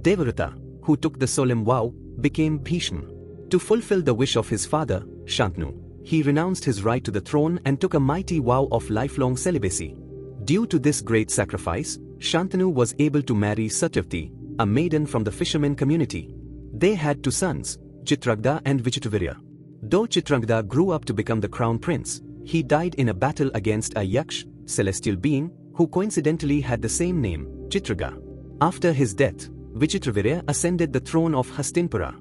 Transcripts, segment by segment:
Devavrata, who took the solemn vow, became Bhishma. To fulfill the wish of his father, Shantanu, he renounced his right to the throne and took a mighty vow of lifelong celibacy. Due to this great sacrifice, Shantanu was able to marry Satyavati, a maiden from the fishermen community. They had two sons, Chitrangada and Vichitravirya. Though Chitrangada grew up to become the crown prince, he died in a battle against a Yaksh, celestial being, who coincidentally had the same name, Chitraga. After his death, Vichitravirya ascended the throne of Hastinapura.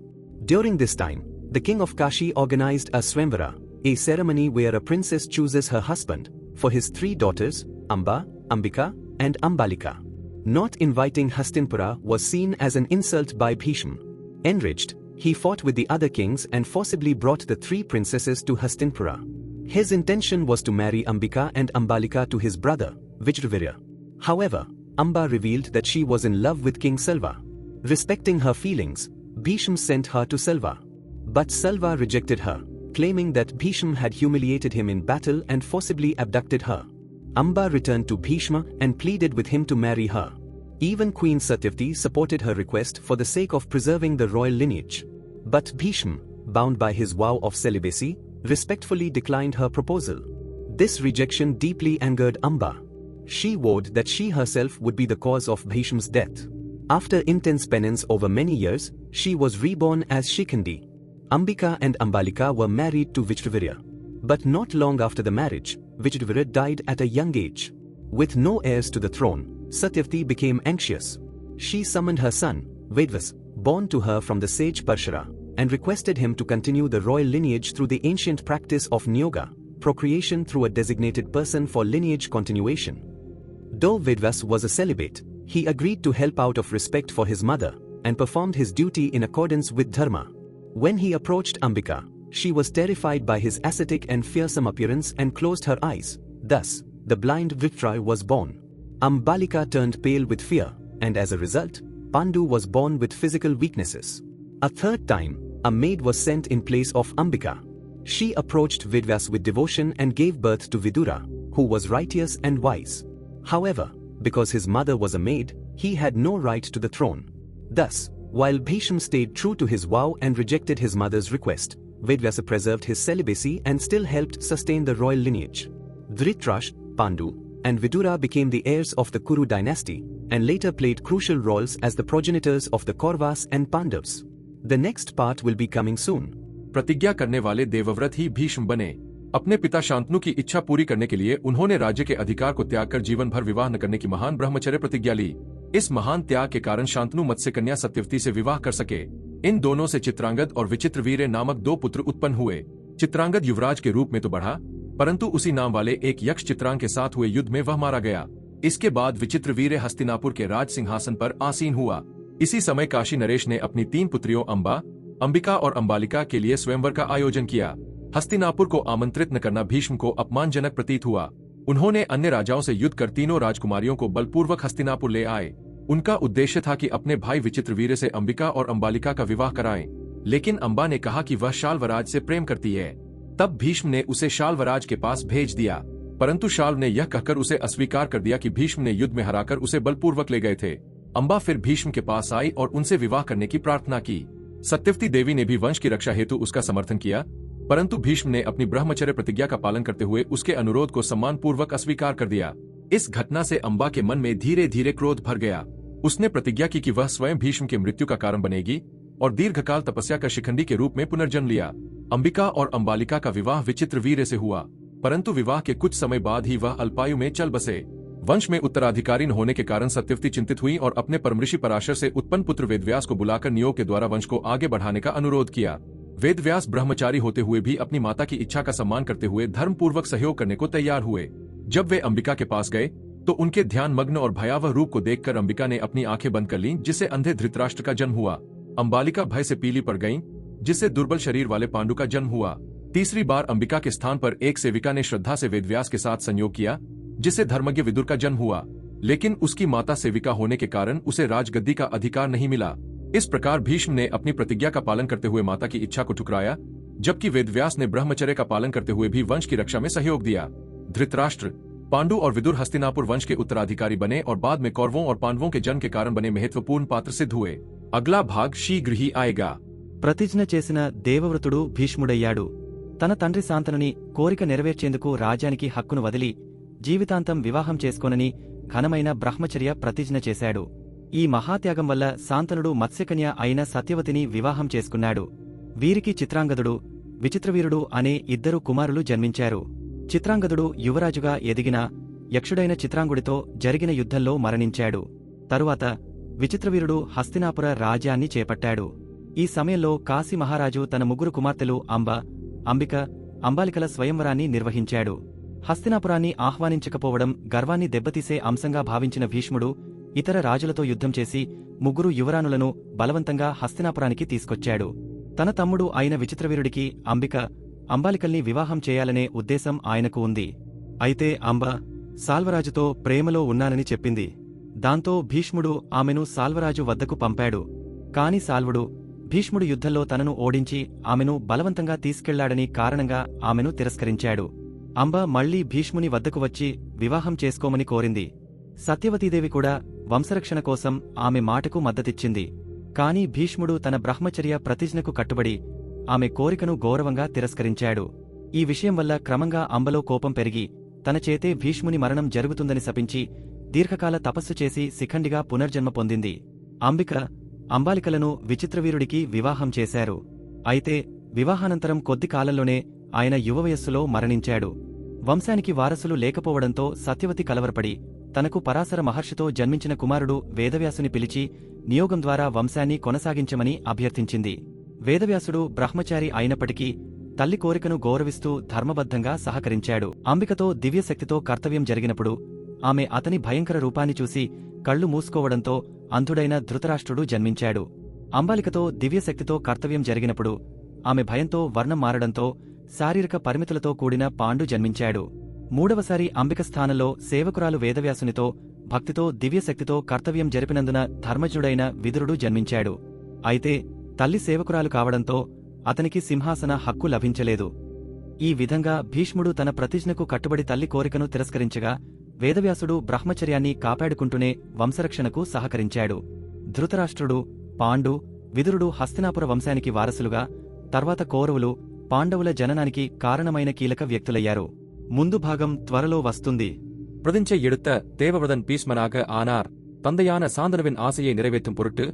During this time, the king of Kashi organized a Swamvara, a ceremony where a princess chooses her husband, for his three daughters, Amba, Ambika, and Ambalika. Not inviting Hastinapura was seen as an insult by Bhishma. Enraged, he fought with the other kings and forcibly brought the three princesses to Hastinapura. His intention was to marry Ambika and Ambalika to his brother, Vichitravirya. However, Amba revealed that she was in love with King Salva. Respecting her feelings, Bhishma sent her to Salva. But Salva rejected her, claiming that Bhishma had humiliated him in battle and forcibly abducted her. Amba returned to Bhishma and pleaded with him to marry her. Even Queen Satyavati supported her request for the sake of preserving the royal lineage. But Bhishma, bound by his vow of celibacy, respectfully declined her proposal. This rejection deeply angered Amba. She vowed that she herself would be the cause of Bhishma's death. After intense penance over many years, she was reborn as Shikhandi. Ambika and Ambalika were married to Vichitravirya. But not long after the marriage, Vichitravirya died at a young age. With no heirs to the throne, Satyavati became anxious. She summoned her son, Vedvas, born to her from the sage Parshara, and requested him to continue the royal lineage through the ancient practice of Nyoga, procreation through a designated person for lineage continuation. Though Vedvas was a celibate, he agreed to help out of respect for his mother, and performed his duty in accordance with Dharma. When he approached Ambika, she was terrified by his ascetic and fearsome appearance and closed her eyes. Thus, the blind Vichitravirya was born. Ambalika turned pale with fear, and as a result, Pandu was born with physical weaknesses. A third time, a maid was sent in place of Ambika. She approached Vedvas with devotion and gave birth to Vidura, who was righteous and wise. However, because his mother was a maid, he had no right to the throne. Thus, while Bhishma stayed true to his vow and rejected his mother's request, Vedvyasa preserved his celibacy and still helped sustain the royal lineage. Dhritarashtra, Pandu, and Vidura became the heirs of the Kuru dynasty, and later played crucial roles as the progenitors of the Kauravas and Pandavas. The next part will be coming soon. प्रतिज्ञा करने वाले देवव्रत ही भीष्म बने। अपने पिता शांतनु की इच्छा पूरी करने के लिए उन्होंने राज्य के अधिकार को त्याग कर जीवन भर विवाह न करने की महान ब्रह्मचर्य प्रतिज्ञा ली। इस महान त्याग के कारण शांतनु मत्स्य कन्या सत्यवती से विवाह कर सके। इन दोनों से चित्रांगद और विचित्रवीर्य नामक दो पुत्र उत्पन्न हुए। चित्रांगद युवराज के रूप में तो बढ़ा, परंतु उसी नाम वाले एक यक्ष चित्रांग के साथ हुए युद्ध में वह मारा गया। इसके बाद विचित्रवीर्य हस्तिनापुर के राज सिंहासन पर आसीन हुआ। इसी समय काशी नरेश ने अपनी तीन पुत्रियों अंबा, अंबिका और अंबालिका के लिए स्वयंवर का आयोजन किया। हस्तिनापुर को आमंत्रित न करना भीष्म को अपमानजनक प्रतीत हुआ। उन्होंने अन्य राजाओं से युद्ध कर तीनों राजकुमारियों को बलपूर्वक हस्तिनापुर ले आए। उनका उद्देश्य था कि अपने भाई विचित्रवीर्य से अंबिका और अंबालिका का विवाह कराएं, लेकिन अंबा ने कहा कि वह शाल्वराज से प्रेम करती है। तब भीष्म ने उसे शाल्वराज के पास भेज दिया, परंतु शाल्व ने यह कहकर उसे अस्वीकार कर दिया कि भीष्म ने युद्ध में हराकर उसे बलपूर्वक ले गए थे। अंबा फिर भीष्म के पास आई और उनसे विवाह करने की प्रार्थना की। सत्यवती देवी ने भी वंश की रक्षा हेतु उसका समर्थन किया, परंतु भीष्म ने अपनी ब्रह्मचर्य प्रतिज्ञा का पालन करते हुए उसके अनुरोध को सम्मानपूर्वक अस्वीकार कर दिया। इस घटना से अंबा के मन में धीरे धीरे क्रोध भर गया। उसने प्रतिज्ञा की कि वह स्वयं भीष्म की मृत्यु का कारण बनेगी और दीर्घकाल तपस्या कर शिखंडी के रूप में पुनर्जन्म लिया। अंबिका और अंबालिका का विवाह विचित्रवीर्य से हुआ, परंतु विवाह के कुछ समय बाद ही वह अल्पायु में चल बसे। वंश में उत्तराधिकारी न होने के कारण सत्यवती चिंतित हुई और अपने परमऋषि पराशर से उत्पन्न पुत्र वेदव्यास को बुलाकर नियोग के द्वारा वंश को आगे बढ़ाने का अनुरोध किया। वेदव्यास ब्रह्मचारी होते हुए भी अपनी माता की इच्छा का सम्मान करते हुए धर्मपूर्वक सहयोग करने को तैयार हुए। जब वे अंबिका के पास गए तो उनके ध्यान मग्न और भयावह रूप को देखकर अंबिका ने अपनी आंखें बंद कर लीं, जिससे अंधे धृतराष्ट्र का जन्म हुआ। अंबालिका भय से पीली पड़ गईं, जिससे दुर्बल शरीर वाले पांडु का जन्म हुआ। तीसरी बार अंबिका के स्थान पर एक सेविका ने श्रद्धा से वेदव्यास के साथ संयोग किया, जिससे धर्मज्ञ विदुर का जन्म हुआ, लेकिन उसकी माता सेविका होने के कारण उसे राजगद्दी का अधिकार नहीं मिला। इस प्रकार भीष्म ने अपनी प्रतिज्ञा का पालन करते हुए माता की इच्छा को ठुकराया, जबकि वेदव्यास ने ब्रह्मचर्य का पालन करते हुए भी वंश की रक्षा में सहयोग दिया। धृतराष्ट्र, पांडु और विदुर हस्तिनापुर वंश के उत्तराधिकारी बने और बाद में कौरवों और पांडवों के जन्म के कारण बने महत्वपूर्ण पात्र सिद्ध हुए। अगला भाग शीघ्र ही आएगा। ప్రతిజ్ఞ చేసిన దేవవ్రతుడు భీష్ముడయ్యాడు. తన తండ్రి శాంతనుని కోరిక నెరవేర్చేందుకు రాజ్యానికి హక్కును వదిలి జీవితాంతం వివాహం చేసుకోనని ఘనమైన బ్రహ్మచర్య ప్రతిజ్ఞ చేశాడు. ఈ మహాత్యాగం వల్ల శాంతనుడు మత్స్యకన్య అయిన సత్యవతిని వివాహం చేసుకున్నాడు. వీరికి చిత్రాంగదుడు, విచిత్రవీరుడు అనే ఇద్దరు కుమారులు జన్మించారు. చిత్రాంగదుడు యువరాజుగా ఎదిగిన యక్షుడైన చిత్రాంగుడితో జరిగిన యుద్ధంలో మరణించాడు. తరువాత విచిత్రవీరుడు హస్తినాపుర రాజ్యాన్ని చేపట్టాడు. ఈ సమయంలో కాశీ మహారాజు తన ముగ్గురు కుమార్తెలు అంబ, అంబిక, అంబాలికల స్వయంవరాన్ని నిర్వహించాడు. హస్తినాపురాన్ని ఆహ్వానించకపోవడం గర్వాన్ని దెబ్బతీసే అంశంగా భావించిన భీష్ముడు ఇతర రాజులతో యుద్ధం చేసి ముగ్గురు యువరాణులను బలవంతంగా హస్తినాపురానికి తీసుకొచ్చాడు. తన తమ్ముడు అయిన విచిత్రవీరుడికి అంబిక, అంబాలికల్ని వివాహం చేయాలనే ఉద్దేశం ఆయనకు ఉంది. అయితే అంబ సాల్వరాజుతో ప్రేమలో ఉన్నానని చెప్పింది. దాంతో భీష్ముడు ఆమెను సాల్వరాజు వద్దకు పంపాడు. కాని సాల్వుడు భీష్ముడు యుద్ధంలో తనను ఓడించి ఆమెను బలవంతంగా తీసుకెళ్లాడని కారణంగా ఆమెను తిరస్కరించాడు. అంబ మళ్లీ భీష్ముని వద్దకు వచ్చి వివాహం చేసుకోమని కోరింది. సత్యవతీదేవి కూడా వంశరక్షణ కోసం ఆమె మాటకు మద్దతిచ్చింది. కాని భీష్ముడు తన బ్రహ్మచర్య ప్రతిజ్ఞకు కట్టుబడి ఆమె కోరికను గౌరవంగా తిరస్కరించాడు. ఈ విషయం వల్ల క్రమంగా అంబలో కోపం పెరిగి తన చేతే భీష్ముని మరణం జరుగుతుందని శపించి దీర్ఘకాల తపస్సు చేసి శిఖండిగా పునర్జన్మ పొందింది. అంబిక, అంబాలికలను విచిత్రవీరుడికి వివాహం చేశారు. అయితే వివాహానంతరం కొద్ది కాలంలోనే ఆయన యువవయస్సులో మరణించాడు. వంశానికి వారసులు లేకపోవడంతో సత్యవతి కలవరపడి తనకు పరాశర మహర్షితో జన్మించిన కుమారుడు వేదవ్యాసుని పిలిచి నియోగం ద్వారా వంశాన్ని కొనసాగించమని అభ్యర్థించింది. వేదవ్యాసుడు బ్రహ్మచారి అయినప్పటికీ తల్లి కోరికను గౌరవిస్తూ ధర్మబద్ధంగా సహకరించాడు. అంబికతో దివ్యశక్తితో కర్తవ్యం జరిగినప్పుడు ఆమె అతని భయంకర రూపాన్ని చూసి కళ్లు మూసుకోవడంతో అంధుడైన ధృతరాష్ట్రుడు జన్మించాడు. అంబాలికతో దివ్యశక్తితో కర్తవ్యం జరిగినప్పుడు ఆమె భయంతో వర్ణం మారడంతో శారీరక పరిమితులతో కూడిన పాండు జన్మించాడు. మూడవసారి అంబిక స్థానంలో సేవకురాలు వేదవ్యాసునితో భక్తితో దివ్యశక్తితో కర్తవ్యం జరిపినందున ధర్మజుడైన విదురుడు జన్మించాడు. అయితే తల్లి సేవకురాలు కావడంతో అతనికి సింహాసన హక్కు లభించలేదు. ఈ విధంగా భీష్ముడు తన ప్రతిజ్ఞకు కట్టుబడి తల్లి కోరికను తిరస్కరించగా వేదవ్యాసుడు బ్రహ్మచర్యాన్ని కాపాడుకుంటూనే వంశరక్షణకు సహకరించాడు. ధృతరాష్ట్రుడు, పాండు, విదురుడు హస్తినాపుర వంశానికి వారసులుగా, తర్వాత కౌరవులు, పాండవుల జననానికి కారణమైన కీలక వ్యక్తులయ్యారు. ముందు భాగం త్వరలో వస్తుంది. பிரதிஞ்சை எடுத்த தேவவிரதன் பீஷ்மனாக ஆனார். தந்தையான சாந்தனுவின் ஆசையை நிறைவேற்றும் பொருட்டு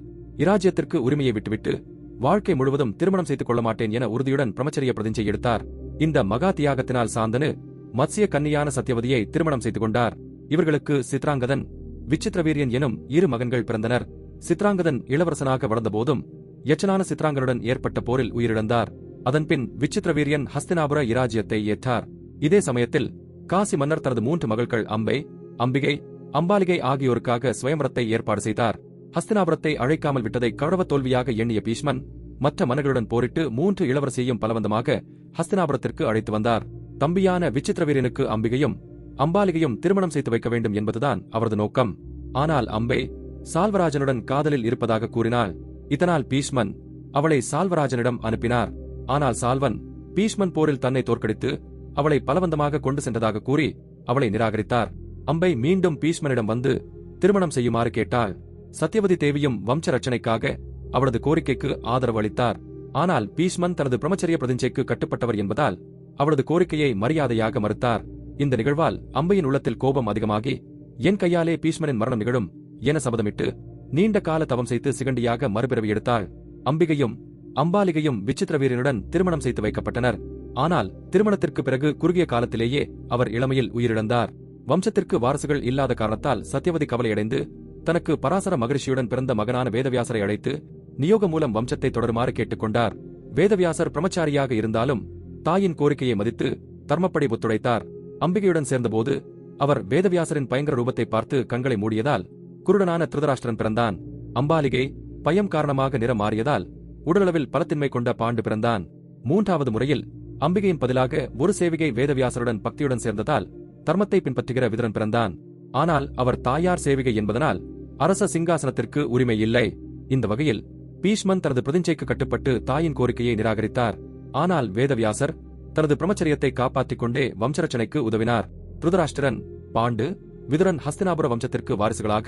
இராஜ்யத்திற்கு உரிமையை விட்டுவிட்டு வாழ்க்கை முழுவதும் திருமணம் செய்து கொள்ள மாட்டேன் என உறுதியுடன் பிரமச்சரிய பிரதிஞ்சை எடுத்தார். இந்த மகா தியாகத்தினால் சாந்தனு மத்ஸ்ய கன்னியான சத்யவதியை திருமணம் செய்து கொண்டார். இவர்களுக்கு சித்ராங்கதன், விசித்திரவீரியன் எனும் இரு மகன்கள் பிறந்தனர். சித்ராங்கதன் இளவரசனாக வளர்ந்தபோதும் யச்சனான சித்ராங்கனுடன் ஏற்பட்ட போரில் உயிரிழந்தார். அதன்பின் விசித்திரவீரியன் ஹஸ்தினாபுர இராஜ்யத்தை ஏற்றார். இதே சமயத்தில் காசி மன்னர் தனது 3 மகள்கள் அம்பை, அம்பிகை, அம்பாலிகை ஆகியோருக்காக சுயம்வரத்தை ஏற்பாடு செய்தார். ஹஸ்தினாபுரத்தை அழைக்காமல் விட்டதை கௌரவ தோல்வியாக எண்ணிய பீஷ்மன் மற்ற மன்னர்களுடன் போரிட்டு 3 இளவரசியையும் பலவந்தமாக ஹஸ்தினாபுரத்திற்கு அழைத்து வந்தார். தம்பியான விசித்திரவீரனுக்கு அம்பிகையும் அம்பாலிகையும் திருமணம் செய்து வைக்க வேண்டும் என்பதுதான் அவரது நோக்கம். ஆனால் அம்பை சால்வராஜனுடன் காதலில் இருப்பதாக கூறினாள். இதனால் பீஷ்மன் அவளை சால்வராஜனிடம் அனுப்பினார். ஆனால் சால்வன் பீஷ்மன் போரில் தன்னை தோற்கடித்து அவளை பலவந்தமாக கொண்டு சென்றதாக கூறி அவளை நிராகரித்தார். அம்பை மீண்டும் பீஷ்மனிடம் வந்து திருமணம் செய்யுமாறு கேட்டாள். சத்யவதி தேவியும் வம்ச ரட்சணைக்காக அவளது கோரிக்கைக்கு ஆதரவு அளித்தார். ஆனால் பீஷ்மன் தனது பிரம்மச்சரிய பிரதிஞ்சைக்கு கட்டுப்பட்டவர் என்பதால் அவளது கோரிக்கையை மரியாதையாக மறுத்தார். இந்த நிகழ்வால் அம்பையின் உள்ளத்தில் கோபம் அதிகமாகி என் கையாலே பீஷ்மனின் மரணம் நிகழும் என சபதமிட்டு நீண்ட கால தவம் செய்து சிகண்டியாக மறுபிறவி எடுத்தாள். அம்பிகையும் அம்பாலிகையும் விசித்திரவீரனுடன் திருமணம் செய்து வைக்கப்பட்டனர். ஆனால் திருமணத்திற்கு பிறகு குறுகிய காலத்திலேயே அவர் இளமையில் உயிரிழந்தார். வம்சத்திற்கு வாரசுகள் இல்லாத காரணத்தால் சத்யவதி கவலையடைந்து தனக்கு பராசர மகரிஷியுடன் பிறந்த மகனான வேதவியாசரை அழைத்து நியோக மூலம் வம்சத்தை தொடருமாறு கேட்டுக்கொண்டார். வேதவியாசர் பிரம்மச்சாரியாக இருந்தாலும் தாயின் கோரிக்கையை மதித்து தர்மப்படி ஒத்துழைத்தார். அம்பிகையுடன் சேர்ந்தபோது அவர் வேதவியாசரின் பயங்கர ரூபத்தை பார்த்து கண்களை மூடியதால் குருடனான திருதராஷ்டிரன் பிறந்தான். அம்பாலிகை பயம் காரணமாக நிறம் மாறியதால் உடலளவில் பலத்தின்மை கொண்ட பாண்டு பிறந்தான். 3வது முறையில் அம்பிகையின் பதிலாக ஒரு சேவிகை வேதவியாசருடன் பக்தியுடன் சேர்ந்ததால் தர்மத்தை பின்பற்றுகிற விதுரன் பிறந்தான். ஆனால் அவர் தாயார் சேவிகை என்பதனால் அரச சிங்காசனத்திற்கு உரிமை இல்லை. இந்த வகையில் பீஷ்மன் தனது பிரதிஞ்சைக்கு கட்டுப்பட்டு தாயின் கோரிக்கையை நிராகரித்தார். ஆனால் வேதவியாசர் தனது பிரம்மச்சரியத்தை காப்பாற்றிக் கொண்டே வம்சரட்சணைக்கு உதவினார். திருதராஷ்டிரன் பாண்டு விதுரன் ஹஸ்தினாபுர வம்சத்திற்கு வாரிசுகளாக,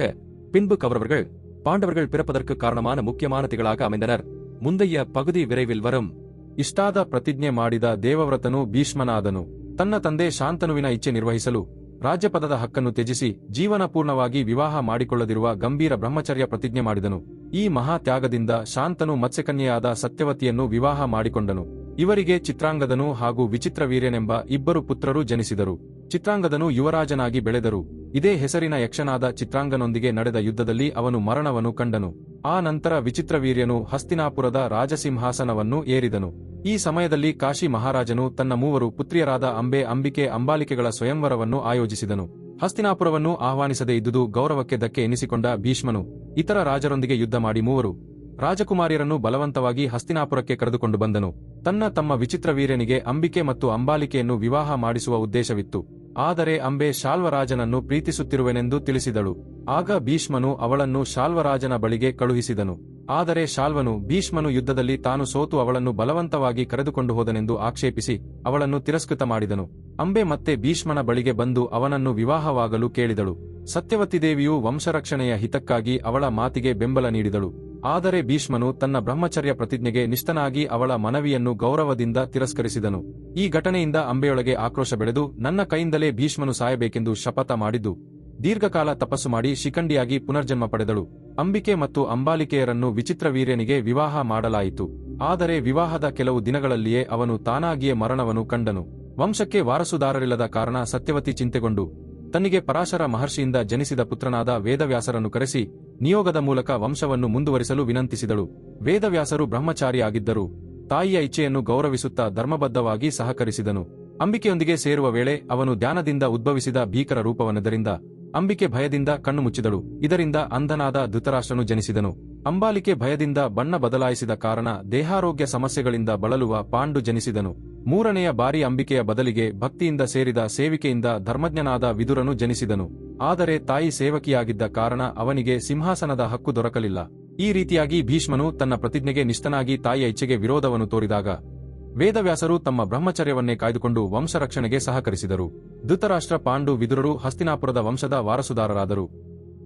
பின்பு கௌரவர்கள் பாண்டவர்கள் பிறப்பதற்கு காரணமான முக்கியமான திகளாக அமைந்தனர். ಮುಂದೆಯ ಪಗುದಿ ವಿರೈವಿಲ್ ವರಂ. ಇಷ್ಟಾದ ಪ್ರತಿಜ್ಞೆ ಮಾಡಿದ ದೇವವ್ರತನು ಭೀಷ್ಮನಾದನು. ತನ್ನ ತಂದೆ ಶಾಂತನುವಿನ ಇಚ್ಛೆ ನಿರ್ವಹಿಸಲು ರಾಜ್ಯಪದದ ಹಕ್ಕನ್ನು ತ್ಯಜಿಸಿ ಜೀವನಪೂರ್ಣವಾಗಿ ವಿವಾಹ ಮಾಡಿಕೊಳ್ಳದಿರುವ ಗಂಭೀರ ಬ್ರಹ್ಮಚರ್ಯ ಪ್ರತಿಜ್ಞೆ ಮಾಡಿದನು. ಈ ಮಹಾತ್ಯಾಗದಿಂದ ಶಾಂತನು ಮತ್ಸ್ಯಕನ್ಯೆಯಾದ ಸತ್ಯವತಿಯನ್ನು ವಿವಾಹ ಮಾಡಿಕೊಂಡನು. ಇವರಿಗೆ ಚಿತ್ರಾಂಗದನು ಹಾಗೂ ವಿಚಿತ್ರವೀರ್ಯನೆಂಬ ಇಬ್ಬರು ಪುತ್ರರು ಜನಿಸಿದರು. ಚಿತ್ರಾಂಗದನು ಯುವರಾಜನಾಗಿ ಬೆಳೆದರು. ಇದೇ ಹೆಸರಿನ ಯಕ್ಷನಾದ ಚಿತ್ರಾಂಗನೊಂದಿಗೆ ನಡೆದ ಯುದ್ಧದಲ್ಲಿ ಅವನು ಮರಣವನ್ನು ಕಂಡನು. ಆ ನಂತರ ವಿಚಿತ್ರವೀರ್ಯನು ಹಸ್ತಿನಾಪುರದ ರಾಜಸಿಂಹಾಸನವನ್ನು ಏರಿದನು. ಈ ಸಮಯದಲ್ಲಿ ಕಾಶಿ ಮಹಾರಾಜನು ತನ್ನ ಮೂವರು ಪುತ್ರಿಯರಾದ ಅಂಬೆ, ಅಂಬಿಕೆ, ಅಂಬಾಲಿಕೆಗಳ ಸ್ವಯಂವರವನ್ನು ಆಯೋಜಿಸಿದನು. ಹಸ್ತಿನಾಪುರವನ್ನು ಆಹ್ವಾನಿಸದೇ ಇದ್ದುದು ಗೌರವಕ್ಕೆ ಧಕ್ಕೆ ಎನಿಸಿಕೊಂಡ ಭೀಷ್ಮನು ಇತರ ರಾಜರೊಂದಿಗೆ ಯುದ್ಧ ಮಾಡಿ ಮೂವರು ರಾಜಕುಮಾರಿಯರನ್ನು ಬಲವಂತವಾಗಿ ಹಸ್ತಿನಾಪುರಕ್ಕೆ ಕರೆದುಕೊಂಡು ಬಂದನು. ತಮ್ಮ ವಿಚಿತ್ರವೀರ್ಯನಿಗೆ ಅಂಬಿಕೆ ಮತ್ತು ಅಂಬಾಲಿಕೆಯನ್ನು ವಿವಾಹ ಮಾಡಿಸುವ ಉದ್ದೇಶವಿತ್ತು. ಆದರೆ ಅಂಬೆ ಶಾಲ್ವರಾಜನನ್ನು ಪ್ರೀತಿಸುತ್ತಿರುವೆನೆಂದು ತಿಳಿಸಿದಳು. ಆಗ ಭೀಷ್ಮನು ಅವಳನ್ನು ಶಾಲ್ವರಾಜನ ಬಳಿಗೆ ಕಳುಹಿಸಿದನು. ಆದರೆ ಶಾಲ್ವನು ಭೀಷ್ಮನು ಯುದ್ಧದಲ್ಲಿ ತಾನು ಸೋತು ಅವಳನ್ನು ಬಲವಂತವಾಗಿ ಕರೆದುಕೊಂಡು ಹೋದನೆಂದು ಆಕ್ಷೇಪಿಸಿ ಅವಳನ್ನು ತಿರಸ್ಕೃತ ಮಾಡಿದನು. ಅಂಬೆ ಮತ್ತೆ ಭೀಷ್ಮನ ಬಳಿಗೆ ಬಂದು ಅವನನ್ನು ವಿವಾಹವಾಗಲು ಕೇಳಿದಳು. ಸತ್ಯವತಿದೇವಿಯು ವಂಶರಕ್ಷಣೆಯ ಹಿತಕ್ಕಾಗಿ ಅವಳ ಮಾತಿಗೆ ಬೆಂಬಲ ನೀಡಿದಳು. ಆದರೆ ಭೀಷ್ಮನು ತನ್ನ ಬ್ರಹ್ಮಚರ್ಯ ಪ್ರತಿಜ್ಞೆಗೆ ನಿಷ್ಠನಾಗಿ ಅವಳ ಮನವಿಯನ್ನು ಗೌರವದಿಂದ ತಿರಸ್ಕರಿಸಿದನು. ಈ ಘಟನೆಯಿಂದ ಅಂಬೆಯೊಳಗೆ ಆಕ್ರೋಶ ಬೆಳೆದು ನನ್ನ ಕೈಯಿಂದಲೇ ಭೀಷ್ಮನು ಸಾಯಬೇಕೆಂದು ಶಪಥ ಮಾಡಿದ್ದು ದೀರ್ಘಕಾಲ ತಪಸ್ಸು ಮಾಡಿ ಶಿಖಂಡಿಯಾಗಿ ಪುನರ್ಜನ್ಮ ಪಡೆದಳು. ಅಂಬಿಕೆ ಮತ್ತು ಅಂಬಾಲಿಕೆಯರನ್ನು ವಿಚಿತ್ರವೀರ್ಯನಿಗೆ ವಿವಾಹ ಮಾಡಲಾಯಿತು. ಆದರೆ ವಿವಾಹದ ಕೆಲವು ದಿನಗಳಲ್ಲಿಯೇ ಅವನು ತಾನಾಗಿಯೇ ಮರಣವನ್ನು ಕಂಡನು. ವಂಶಕ್ಕೆ ವಾರಸುದಾರರಿಲ್ಲದ ಕಾರಣ ಸತ್ಯವತಿ ಚಿಂತೆಗೊಂಡು ತನ್ನಿಗೆ ಪರಾಶರ ಮಹರ್ಷಿಯಿಂದ ಜನಿಸಿದ ಪುತ್ರನಾದ ವೇದವ್ಯಾಸರನ್ನು ಕರೆಸಿ ನಿಯೋಗದ ಮೂಲಕ ವಂಶವನ್ನು ಮುಂದುವರಿಸಲು ವಿನಂತಿಸಿದಳು. ವೇದವ್ಯಾಸರು ಬ್ರಹ್ಮಚಾರಿಯಾಗಿದ್ದರು. ತಾಯಿಯ ಇಚ್ಛೆಯನ್ನು ಗೌರವಿಸುತ್ತಾ ಧರ್ಮಬದ್ಧವಾಗಿ ಸಹಕರಿಸಿದನು. ಅಂಬಿಕೆಯೊಂದಿಗೆ ಸೇರುವ ವೇಳೆ ಅವನು ಧ್ಯಾನದಿಂದ ಉದ್ಭವಿಸಿದ ಭೀಕರ ರೂಪವನ್ನೆದರಿಂದ ಅಂಬಿಕೆ ಭಯದಿಂದ ಕಣ್ಣು ಮುಚ್ಚಿದಳು. ಇದರಿಂದ ಅಂಧನಾದ ಧೃತರಾಷ್ಟ್ರನು ಜನಿಸಿದನು. ಅಂಬಾಲಿಕೆ ಭಯದಿಂದ ಬಣ್ಣ ಬದಲಾಯಿಸಿದ ಕಾರಣ ದೇಹಾರೋಗ್ಯ ಸಮಸ್ಯೆಗಳಿಂದ ಬಳಲುವ ಪಾಂಡು ಜನಿಸಿದನು. ಮೂರನೆಯ ಬಾರಿ ಅಂಬಿಕೆಯ ಬದಲಿಗೆ ಭಕ್ತಿಯಿಂದ ಸೇರಿದ ಸೇವಿಕೆಯಿಂದ ಧರ್ಮಜ್ಞನಾದ ವಿದುರನು ಜನಿಸಿದನು. ಆದರೆ ತಾಯಿ ಸೇವಕಿಯಾಗಿದ್ದ ಕಾರಣ ಅವನಿಗೆ ಸಿಂಹಾಸನದ ಹಕ್ಕು ದೊರಕಲಿಲ್ಲ. ಈ ರೀತಿಯಾಗಿ ಭೀಷ್ಮನು ತನ್ನ ಪ್ರತಿಜ್ಞೆಗೆ ನಿಷ್ಠನಾಗಿ ತಾಯಿಯ ಇಚ್ಛೆಗೆ ವಿರೋಧವನ್ನು ತೋರಿದಾಗ ವೇದವ್ಯಾಸರು ತಮ್ಮ ಬ್ರಹ್ಮಚರ್ಯವನ್ನೇ ಕಾಯ್ದುಕೊಂಡು ವಂಶರಕ್ಷಣೆಗೆ ಸಹಕರಿಸಿದರು. ಧೃತರಾಷ್ಟ್ರ, ಪಾಂಡು, ವಿದುರರು ಹಸ್ತಿನಾಪುರದ ವಂಶದ ವಾರಸುದಾರರಾದರು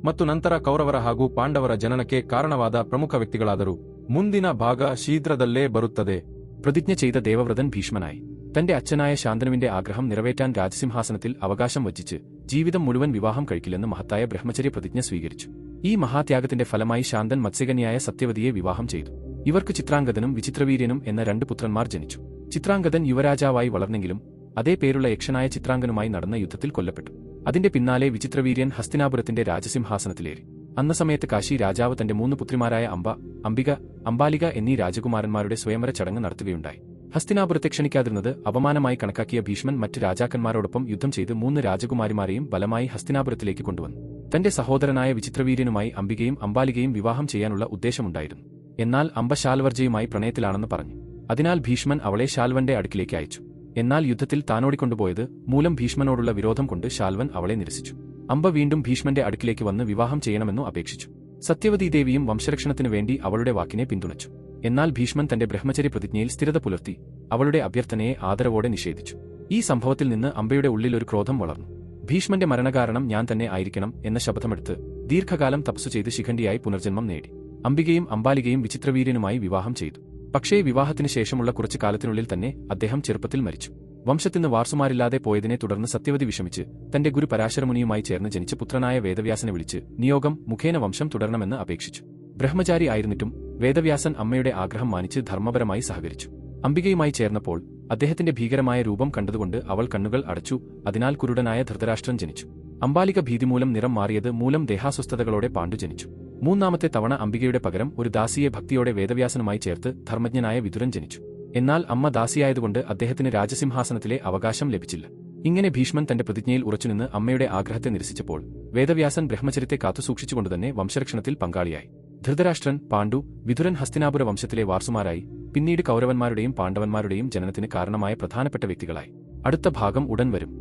ಮತ್ತು ನಂತರ ಕೌರವರ ಹಾಗೂ ಪಾಂಡವರ ಜನನಕ್ಕೆ ಕಾರಣವಾದ പ്രമുഖ വ്യക്തികളാದರು. ಮುಂದಿನ ഭാഗ ശീഘ്രದಲ್ಲೇ ಬರುತ್ತದೆ. പ്രതിജ്ഞ ചെയ്ത ദേവവ്രതൻ ഭീഷ്മനായി. തന്റെ അച്ഛനായ ശാന്തനുവിന്റെ ആഗ്രഹം നിറവേറ്റാൻ രാജസിംഹാസനത്തിൽ അവകാശം വച്ചിച്ച് ജീവിതം മുഴുവൻ വിവാഹം കഴിക്കില്ലെന്ന് മഹത്തായ ബ്രഹ്മചര്യ പ്രതിജ്ഞ സ്വീകരിച്ചു. ഈ മഹാത്യാഗത്തിന്റെ ഫലമായി ശാന്തൻ മത്സ്യകന്യായ സത്യവതിയെ വിവാഹം ചെയ്തു. ഇവർക്ക് ചിത്രാംഗദനും വിചിത്രവീര്യനും എന്ന രണ്ട് പുത്രന്മാർ ജനിച്ചു. ചിത്രാംഗദൻ യുവരാജാവായി വളർന്നെങ്കിലും അതേ പേരുള്ള യക്ഷനായ ചിത്രാംഗനുമായി നടന്ന യുദ്ധത്തിൽ കൊല്ലപ്പെട്ടു. അതിന്റെ പിന്നാലെ വിചിത്രവീര്യൻ ഹസ്തിനാപുരത്തിന്റെ രാജസിംഹാസനത്തിലേറി. അന്ന സമയത്ത് കാശി രാജാവ് തന്റെ 3 പുത്രിമാരായ അംബ, അംബിക, അംബാലിക എന്നീ രാജകുമാരന്മാരുടെ സ്വയംവര ചടങ്ങ് നടത്തുകയുണ്ടായി. ഹസ്തിനാപുരത്തെ ക്ഷണിക്കാതിരുന്നത് അപമാനമായി കണക്കാക്കിയ ഭീഷ്മൻ മറ്റ് രാജാക്കന്മാരോടൊപ്പം യുദ്ധം ചെയ്ത് 3 രാജകുമാരിമാരെയും ബലമായി ഹസ്തിനാപുരത്തിലേക്ക് കൊണ്ടുവന്നു. തന്റെ സഹോദരനായ വിചിത്രവീര്യനുമായി അംബികയും അംബാലികയും വിവാഹം ചെയ്യാനുള്ള ഉദ്ദേശമുണ്ടായിരുന്നു. എന്നാൽ അംബ ശാൽവർജയുമായി പ്രണയത്തിലാണെന്ന് പറഞ്ഞു. അതിനാൽ ഭീഷ്മൻ അവളെ ശാൽവന്റെ അടുക്കിലേക്ക് അയച്ചു. എന്നാൽ യുദ്ധത്തിൽ താനോടിക്കൊണ്ടുപോയത് മൂലം ഭീഷ്മനോടുള്ള വിരോധം കൊണ്ട് ശാൽവൻ അവളെ നിരസിച്ചു. അംബ വീണ്ടും ഭീഷ്മന്റെ അടുക്കിലേക്ക് വന്ന് വിവാഹം ചെയ്യണമെന്നു അപേക്ഷിച്ചു. സത്യവതീദേവിയും വംശരക്ഷണത്തിനു വേണ്ടി അവളുടെ വാക്കിനെ പിന്തുണച്ചു. എന്നാൽ ഭീഷ്മൻ തന്റെ ബ്രഹ്മചര്യ പ്രതിജ്ഞയിൽ സ്ഥിരത പുലർത്തി അവളുടെ അഭ്യർത്ഥനയെ ആദരവോടെ നിഷേധിച്ചു. ഈ സംഭവത്തിൽ നിന്ന് അംബയുടെ ഉള്ളിൽ ഒരു ക്രോധം വളർന്നു. ഭീഷ്മന്റെ മരണകാരണം ഞാൻ തന്നെ ആയിരിക്കണം എന്ന ശപഥമെടുത്ത് ദീർഘകാലം തപസ്സു ചെയ്ത് ശിഖണ്ഡിയായി പുനർജന്മം നേടി. അംബികയും അംബാലികയും വിചിത്രവീര്യനുമായി വിവാഹം ചെയ്തു. പക്ഷേ വിവാഹത്തിന് ശേഷമുള്ള കുറച്ചു കാലത്തിനുള്ളിൽ തന്നെ അദ്ദേഹം ചെറുപ്പത്തിൽ മരിച്ചു. വംശത്തിന് വാർസുമാരില്ലാതെ പോയതിനെ തുടർന്ന് സത്യവതി വിഷമിച്ച് തന്റെ ഗുരു പരാശരമുനിയുമായി ചേർന്ന് ജനിച്ച പുത്രനായ വേദവ്യാസനെ വിളിച്ച് നിയോഗം മുഖേന വംശം തുടരണമെന്ന് അപേക്ഷിച്ചു. ബ്രഹ്മചാരി ആയിരുന്നിട്ടും വേദവ്യാസൻ അമ്മയുടെ ആഗ്രഹം മാനിച്ച് ധർമ്മപരമായി സഹകരിച്ചു. അംബികയുമായി ചേർന്നപ്പോൾ അദ്ദേഹത്തിന്റെ ഭീകരമായ രൂപം കണ്ടതുകൊണ്ട് അവൾ കണ്ണുകൾ അടച്ചു. അതിനാൽ കുരുടനായ ധൃതരാഷ്ട്രൻ ജനിച്ചു. അംബാലിക ഭീതിമൂലം നിറം മാറിയത് മൂലം ദേഹാസ്വസ്ഥതകളോടെ പാണ്ഡു ജനിച്ചു. മൂന്നാമത്തെ തവണ അംബികയുടെ പകരം ഒരു ദാസിയെ ഭക്തിയോടെ വേദവ്യാസനുമായി ചേർത്ത് ധർമ്മജ്ഞനായ വിതുരൻ ജനിച്ചു. എന്നാൽ അമ്മ ദാസിയായതുകൊണ്ട് അദ്ദേഹത്തിന് രാജസിംഹാസനത്തിലെ അവകാശം ലഭിച്ചില്ല. ഇങ്ങനെ ഭീഷ്മൻ തന്റെ പ്രതിജ്ഞയിൽ ഉറച്ചുനിന്ന് അമ്മയുടെ ആഗ്രഹത്തെ നിരസിച്ചപ്പോൾ വേദവ്യാസൻ ബ്രഹ്മചര്യത്തെ കാത്തുസൂക്ഷിച്ചുകൊണ്ടുതന്നെ വംശരക്ഷണത്തിൽ പങ്കാളിയായി. ധൃതരാഷ്ട്രൻ, പാണ്ഡു, വിതുരൻ ഹസ്തിനാപുര വംശത്തിലെ വാർസുമാരായി. പിന്നീട് കൗരവന്മാരുടെയും പാണ്ഡവന്മാരുടെയും ജനനത്തിന് കാരണമായ പ്രധാനപ്പെട്ട വ്യക്തികളായി. അടുത്ത ഭാഗം ഉടൻ വരും.